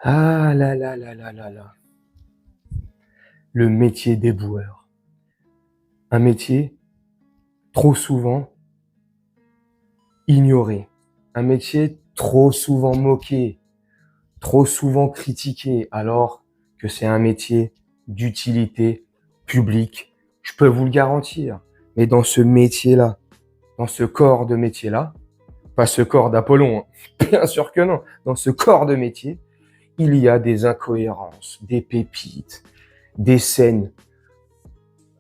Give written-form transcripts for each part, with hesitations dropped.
Ah là là là là là là. Le métier d'éboueur. Un métier trop souvent ignoré. Un métier trop souvent moqué, trop souvent critiqué, alors que c'est un métier d'utilité publique. Je peux vous le garantir. Mais dans ce métier-là, dans ce corps de métier-là, pas ce corps d'Apollon, hein, bien sûr que non, dans ce corps de métier, il y a des incohérences, des pépites, des scènes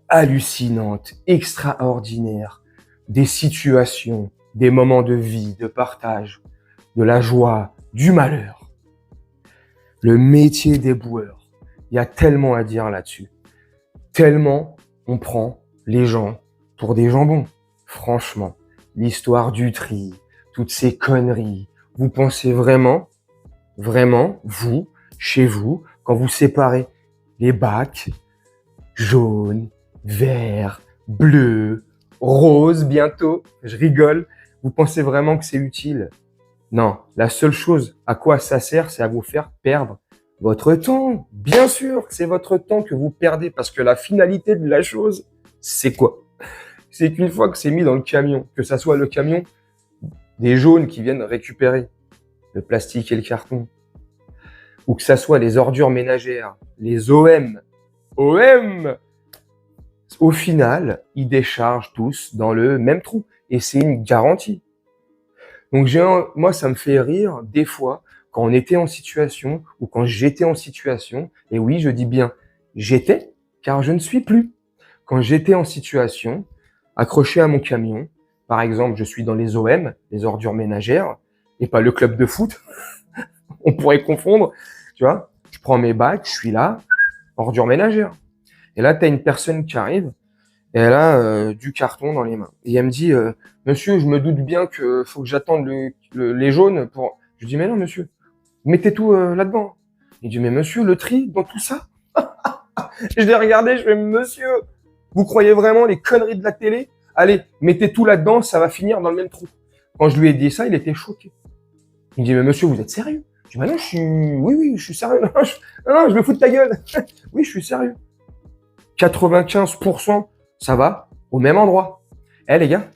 hallucinantes, extraordinaires, des situations, des moments de vie, de partage, de la joie, du malheur. Le métier d'éboueur, il y a tellement à dire là-dessus. Tellement on prend les gens pour des jambons. Franchement, l'histoire du tri, toutes ces conneries, vous pensez vraiment, vous, chez vous, quand vous séparez les bacs, jaune, vert, bleu, rose bientôt, je rigole, vous pensez vraiment que c'est utile? Non, la seule chose à quoi ça sert, c'est à vous faire perdre votre temps. Bien sûr que c'est votre temps que vous perdez parce que la finalité de la chose, c'est quoi? C'est qu'une fois que c'est mis dans le camion, que ça soit le camion des jaunes qui viennent récupérer le plastique et le carton, ou que ça soit les ordures ménagères, les OM, au final, ils déchargent tous dans le même trou. Et c'est une garantie. Donc moi, ça me fait rire des fois quand on était en situation ou quand j'étais en situation. Et oui, je dis bien j'étais, car je ne suis plus. Quand j'étais en situation, accroché à mon camion, par exemple, je suis dans les OM, les ordures ménagères, et pas le club de foot. On pourrait confondre, tu vois. Je prends mes bacs, je suis là, ordures ménagères. Et là, tu as une personne qui arrive, et elle a du carton dans les mains. Et elle me dit, monsieur, je me doute bien que faut que j'attende les jaunes pour... Je dis, mais non, monsieur, mettez tout là-dedans. Il dit, mais monsieur, le tri dans tout ça? Je l'ai regardé, je fais, monsieur, vous croyez vraiment les conneries de la télé? Allez, mettez tout là-dedans, ça va finir dans le même trou. Quand je lui ai dit ça, il était choqué. Il me dit, mais monsieur, vous êtes sérieux? Je dis, bah non, oui, je suis sérieux. Non, je me fous de ta gueule. Oui, je suis sérieux. 95%, ça va au même endroit. Eh les gars,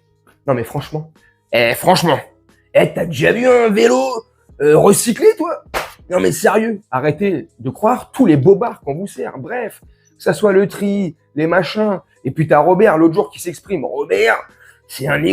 non mais franchement, t'as déjà vu un vélo recyclé toi? Non mais sérieux, arrêtez de croire tous les bobards qu'on vous sert. Bref, que ça soit le tri, les machins, et puis t'as Robert l'autre jour qui s'exprime. Robert, c'est un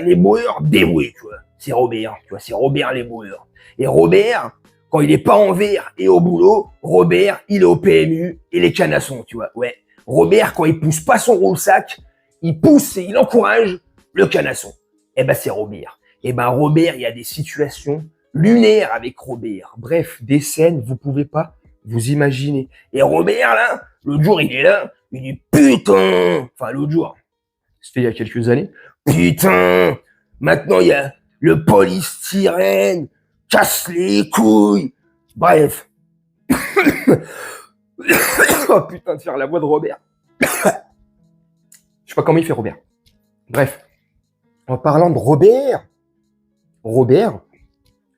éboueur dévoué, tu vois. C'est Robert, tu vois, c'est Robert l'éboueur. Et Robert, quand il est pas en verre et au boulot, Robert, il est au PMU et les canassons, tu vois. Ouais. Robert, quand il pousse pas son roule-sac, il pousse et il encourage le canasson. Eh ben, c'est Robert. Eh ben, Robert, il y a des situations lunaires avec Robert. Bref, des scènes, vous pouvez pas vous imaginer. Et Robert, là, l'autre jour, il est là, il dit, putain, enfin, l'autre jour, c'était il y a quelques années, putain, maintenant, il y a le polystyrène, casse les couilles. Bref. Oh putain, de faire la voix de Robert. Je sais pas comment il fait Robert. Bref. En parlant de Robert,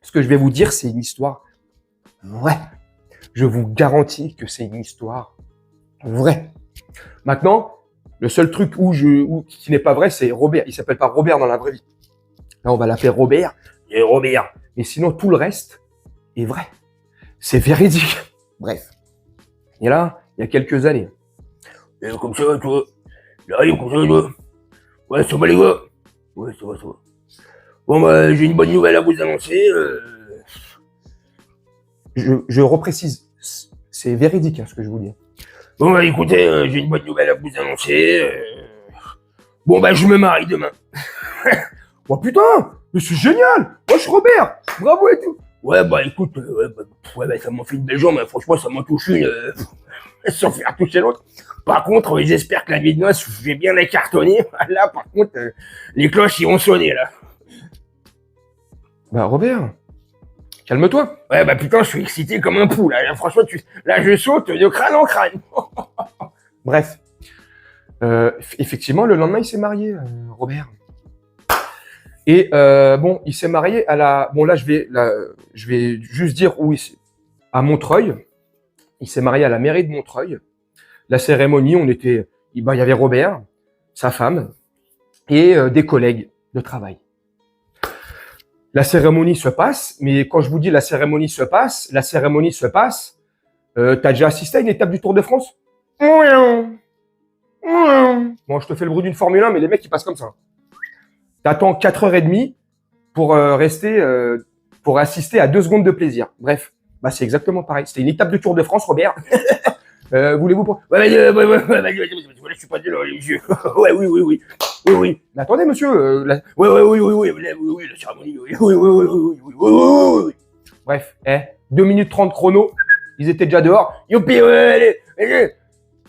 ce que je vais vous dire, c'est une histoire vraie. Je vous garantis que c'est une histoire vraie. Maintenant, le seul truc qui n'est pas vrai, c'est Robert. Il s'appelle pas Robert dans la vraie vie. Là, on va l'appeler Robert. Et Robert. Mais sinon, tout le reste est vrai. C'est véridique. Bref. Et là, il y a quelques années. Et comme ça, toi. Là, comme ça, toi. Ouais, ça va les gars. Ouais, ça va. Bon, bah, j'ai une bonne nouvelle à vous annoncer. Je reprécise. C'est véridique, hein, ce que je vous dis. Bon, bah, écoutez, j'ai une bonne nouvelle à vous annoncer. Bon, bah, je me marie demain. Oh putain, mais c'est génial. Moi, je suis Robert. Bravo et tout. Ouais, bah, écoute, ça m'a fait une belle jambe, mais franchement, ça m'a touché une... sans faire toucher l'autre. Par contre, j'espère que la nuit de noces, je vais bien la cartonner. Là, par contre, les cloches, ils vont sonner, là. Bah, Robert, calme-toi. Ouais, bah, putain, je suis excité comme un pou, là. Franchement, là, je saute de crâne en crâne. Bref. Effectivement, le lendemain, il s'est marié, Robert. Et bon, il s'est marié à la... Bon, là, je vais juste dire où à Montreuil. Il s'est marié à la mairie de Montreuil. La cérémonie, il y avait Robert, sa femme, et des collègues de travail. La cérémonie se passe, mais quand je vous dis la cérémonie se passe, t'as déjà assisté à une étape du Tour de France? Bon, je te fais le bruit d'une Formule 1, mais les mecs, ils passent comme ça. T'attends 4h30 pour assister à 2 secondes de plaisir. Bref, bah c'est exactement pareil. C'était une étape du Tour de France, Robert. Voulez-vous pour... je suis pas là, les yeux. Ouais, oui. Mais attendez, monsieur. La cérémonie. Oui. Bref, 2 minutes 30 chrono. Ils étaient déjà dehors. Youpi, allez.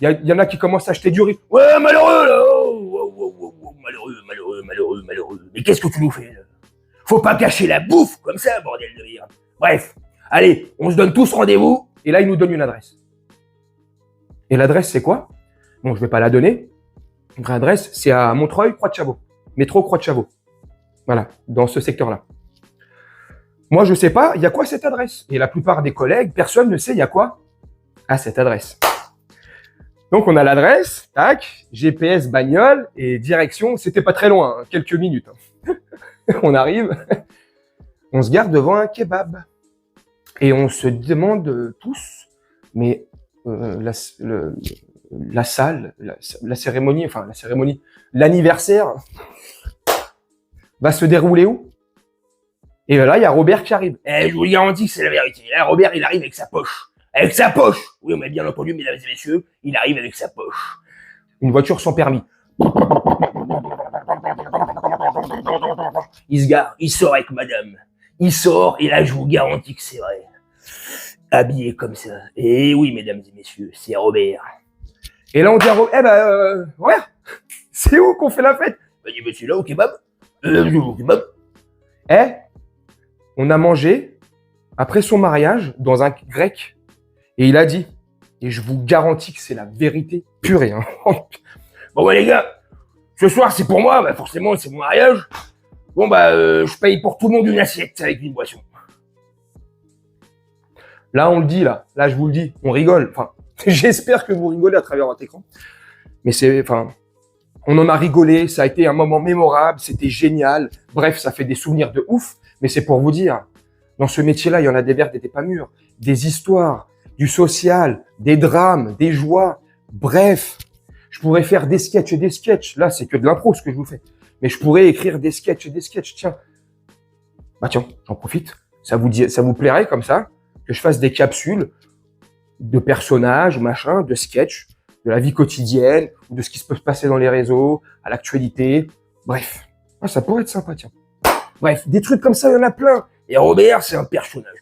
Il y en a qui commencent à acheter du riz. Ouais, malheureux, là. Malheureux. Mais qu'est-ce que tu nous fais, là? Faut pas cacher la bouffe comme ça, bordel de merde. Bref, allez, on se donne tous rendez-vous. Et là, il nous donne une adresse. Et l'adresse, c'est quoi? Bon, je vais pas la donner. L'adresse, c'est à Montreuil, Croix-de-Chavaux. Métro Croix-de-Chavaux. Voilà, dans ce secteur-là. Moi, je sais pas, il y a quoi cette adresse? Et la plupart des collègues, personne ne sait il y a quoi à cette adresse. Donc, on a l'adresse, tac, GPS, bagnole et direction. C'était pas très loin, hein, quelques minutes. On arrive, on se garde devant un kebab. Et on se demande tous, mais la salle, la cérémonie, l'anniversaire va se dérouler où? Et là, il y a Robert qui arrive. Je vous garantis que c'est la vérité. Là, Robert, il arrive avec sa poche. Avec sa poche! Oui, on m'a bien entendu, mesdames et messieurs, il arrive avec sa poche. Une voiture sans permis. Il se gare, il sort avec madame. Il sort, et là, je vous garantis que c'est vrai. Habillé comme ça. Et oui, mesdames et messieurs, c'est Robert. Et là, on dit à Robert, Robert, c'est où qu'on fait la fête? Il dit, c'est là, au kebab. Au kebab. On a mangé, après son mariage, dans un grec. Et il a dit, et je vous garantis que c'est la vérité pure et bon, les gars, ce soir, c'est pour moi, forcément, c'est mon mariage. Bon, je paye pour tout le monde une assiette avec une boisson. Là, on le dit, là, je vous le dis, on rigole. Enfin, j'espère que vous rigolez à travers votre écran. Mais on en a rigolé, ça a été un moment mémorable, c'était génial. Bref, ça fait des souvenirs de ouf. Mais c'est pour vous dire, dans ce métier-là, il y en a des vertes et des pas mûres, des histoires, du social, des drames, des joies. Bref, je pourrais faire des sketchs et des sketchs. Là, c'est que de l'impro ce que je vous fais. Mais je pourrais écrire des sketchs et des sketchs. Tiens, j'en profite. Ça vous plairait comme ça que je fasse des capsules de personnages, machin, de sketchs, de la vie quotidienne, ou de ce qui se peut se passer dans les réseaux, à l'actualité. Bref, ça pourrait être sympa, tiens. Bref, des trucs comme ça, il y en a plein. Et Robert, c'est un personnage.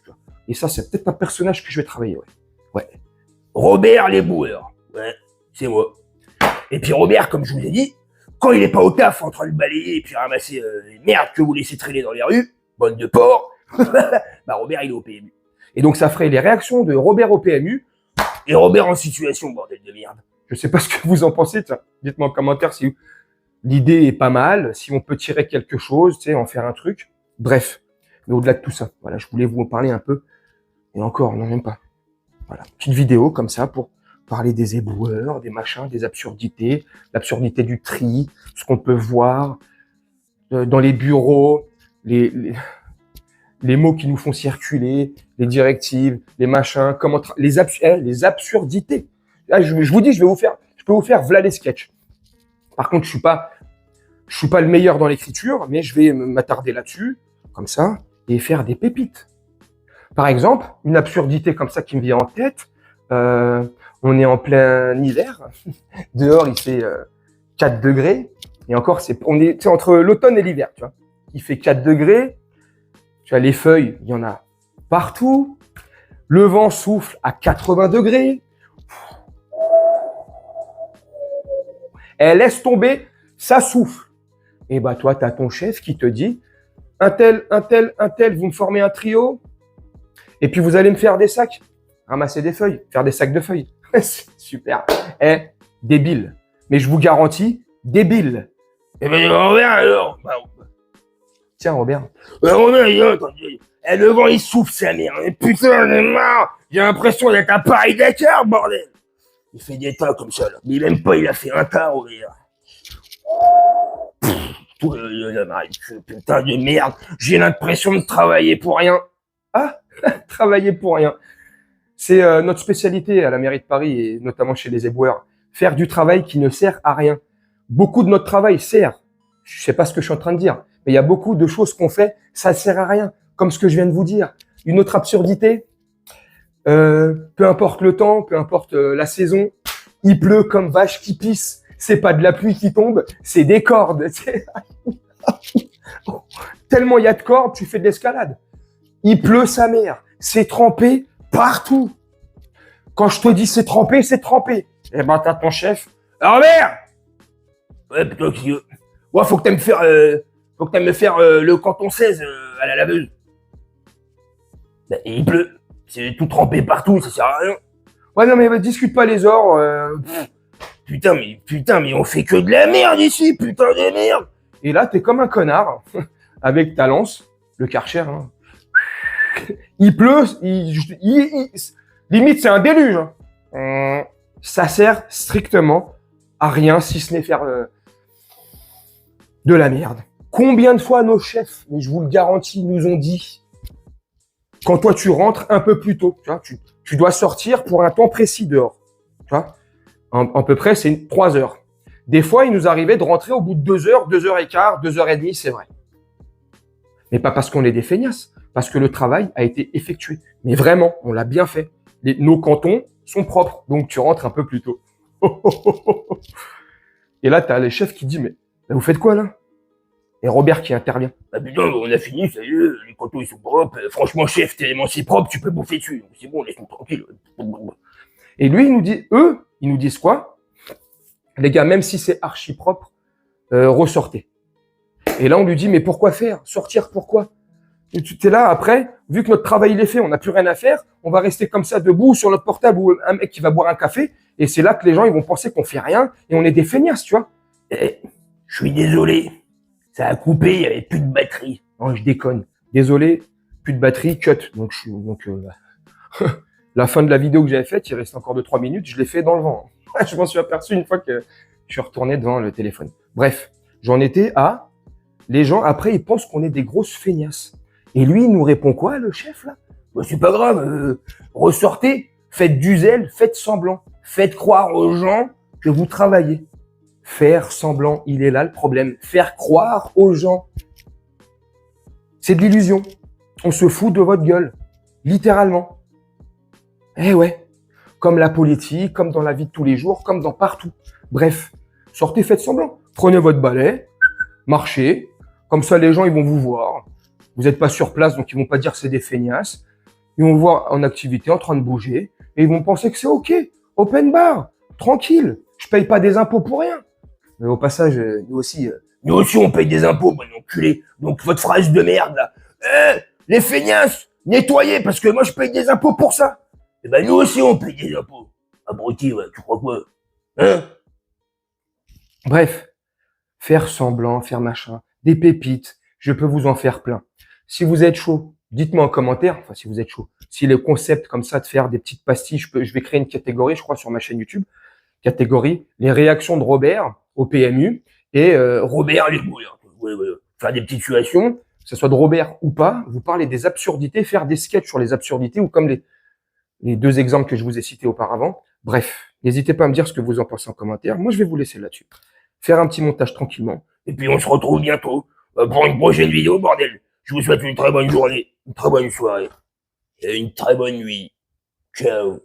Et ça, c'est peut-être un personnage que je vais travailler, ouais. Robert les boueurs. Ouais, c'est moi. Et puis Robert, comme je vous ai dit, quand il est pas au taf en train de balayer et puis ramasser les merdes que vous laissez traîner dans les rues, bonne de porc, Robert, il est au PMU. Et donc, ça ferait les réactions de Robert au PMU et Robert en situation, bordel de merde. Je sais pas ce que vous en pensez, tiens. Dites-moi en commentaire si l'idée est pas mal, si on peut tirer quelque chose, en faire un truc. Bref. Mais au-delà de tout ça, voilà, je voulais vous en parler un peu. Et encore, non, même pas. Voilà, petite vidéo comme ça pour parler des éboueurs, des machins, des absurdités, l'absurdité du tri, ce qu'on peut voir dans les bureaux, les mots qui nous font circuler, les directives, les machins, les absurdités. Là, je vous dis, je peux vous faire voilà les sketchs. Par contre, je suis pas le meilleur dans l'écriture, mais je vais m'attarder là-dessus, comme ça, et faire des pépites. Par exemple, une absurdité comme ça qui me vient en tête, on est en plein hiver, dehors il fait 4 degrés, et encore on est entre l'automne et l'hiver, tu vois. Il fait 4 degrés, tu as les feuilles, il y en a partout, le vent souffle à 80 degrés, elle laisse tomber, ça souffle. Et toi, tu as ton chef qui te dit, un tel, vous me formez un trio, et puis vous allez me faire des sacs, ramasser des feuilles, faire des sacs de feuilles. Super. Débile. Mais je vous garantis, débile. Robert, alors. Tiens, Robert. Robert, Et le vent, il souffle sa mère. Mais putain, j'en ai marre. J'ai l'impression d'être à Paris-Dakar, bordel. Il fait des tas comme ça, là. Mais même pas, il a fait un tas, au gars. Putain de merde. J'ai l'impression de travailler pour rien. Ah, travailler pour rien. C'est notre spécialité à la mairie de Paris et notamment chez les éboueurs. Faire du travail qui ne sert à rien. Beaucoup de notre travail sert. Je sais pas ce que je suis en train de dire, mais il y a beaucoup de choses qu'on fait, ça ne sert à rien. Comme ce que je viens de vous dire. Une autre absurdité, peu importe le temps, peu importe la saison, il pleut comme vache qui pisse. C'est pas de la pluie qui tombe, c'est des cordes. Tellement il y a de cordes, tu fais de l'escalade. Il pleut sa mère. C'est trempé partout. Quand je te dis c'est trempé, c'est trempé. Eh ben, t'as ton chef. Robert! Ouais, putain, ouais, faut que t'aimes me faire le canton 16 à la laveuse. Ben, il pleut. C'est tout trempé partout, ça sert à rien. Ouais, non, mais discute pas les ors. Putain, mais on fait que de la merde ici, putain de merde. Et là, t'es comme un connard, avec ta lance, le Karcher, hein. Il pleut, limite c'est un déluge. Ça sert strictement à rien si ce n'est faire de la merde. Combien de fois nos chefs, mais je vous le garantis, nous ont dit, quand toi tu rentres un peu plus tôt, tu vois, tu dois sortir pour un temps précis dehors. Tu vois, à peu près c'est 3 heures. Des fois, il nous arrivait de rentrer au bout de 2 heures, 2 heures et quart, 2 heures et demie, c'est vrai. Mais pas parce qu'on est des feignasses, parce que le travail a été effectué. Mais vraiment, on l'a bien fait. Nos cantons sont propres, donc tu rentres un peu plus tôt. Et là, tu as les chefs qui disent, mais vous faites quoi là? Et Robert qui intervient. Ah putain, on a fini, ça y est, les cantons ils sont propres. Franchement, chef, tellement c'est propre, tu peux bouffer dessus. C'est bon, laisse-nous tranquille. Et lui, il nous dit, ils nous disent quoi? Les gars, même si c'est archi propre, ressortez. Et là, on lui dit, mais pourquoi faire? Sortir, pourquoi? Et tu es là, après, vu que notre travail il est fait, on n'a plus rien à faire, on va rester comme ça debout sur notre portable ou un mec qui va boire un café, et c'est là que les gens ils vont penser qu'on fait rien, et on est des feignasses, tu vois. Eh, je suis désolé, ça a coupé, il n'y avait plus de batterie. Non, je déconne. Désolé, plus de batterie, cut. Donc, la fin de la vidéo que j'avais faite, il reste encore 2-3 minutes, je l'ai fait dans le vent. Je m'en suis aperçu une fois que je suis retourné devant le téléphone. Bref, j'en étais à... Les gens, après, ils pensent qu'on est des grosses feignasses. Et lui, il nous répond quoi, le chef, là? Bah, c'est pas grave, ressortez, faites du zèle, faites semblant. Faites croire aux gens que vous travaillez. Faire semblant, il est là le problème. Faire croire aux gens. C'est de l'illusion. On se fout de votre gueule. Littéralement. Eh ouais. Comme la politique, comme dans la vie de tous les jours, comme dans partout. Bref, sortez, faites semblant. Prenez votre balai, marchez. Comme ça, les gens, ils vont vous voir. Vous n'êtes pas sur place, donc ils vont pas dire que c'est des feignasses. Ils vont vous voir en activité, en train de bouger. Et ils vont penser que c'est OK. Open bar. Tranquille. Je paye pas des impôts pour rien. Mais au passage, nous aussi, on paye des impôts, bon enculé. Donc votre phrase de merde, là. Les feignasses, nettoyez, parce que moi, je paye des impôts pour ça. Eh ben, nous aussi, on paye des impôts. Abruti, ouais, tu crois quoi? Hein? Bref. Faire semblant, faire machin. Des pépites. Je peux vous en faire plein. Si vous êtes chaud, dites-moi en commentaire, enfin si vous êtes chaud, si le concept comme ça de faire des petites pastilles, je vais créer une catégorie, je crois, sur ma chaîne YouTube. Catégorie, les réactions de Robert au PMU et Robert les bouillards. Faire des petites situations, que ce soit de Robert ou pas, vous parlez des absurdités, faire des sketchs sur les absurdités ou comme les 2 exemples que je vous ai cités auparavant. Bref, n'hésitez pas à me dire ce que vous en pensez en commentaire. Moi, je vais vous laisser là-dessus. Faire un petit montage tranquillement. Et puis, on se retrouve bientôt pour une prochaine vidéo, bordel. Je vous souhaite une très bonne journée, une très bonne soirée et une très bonne nuit. Ciao.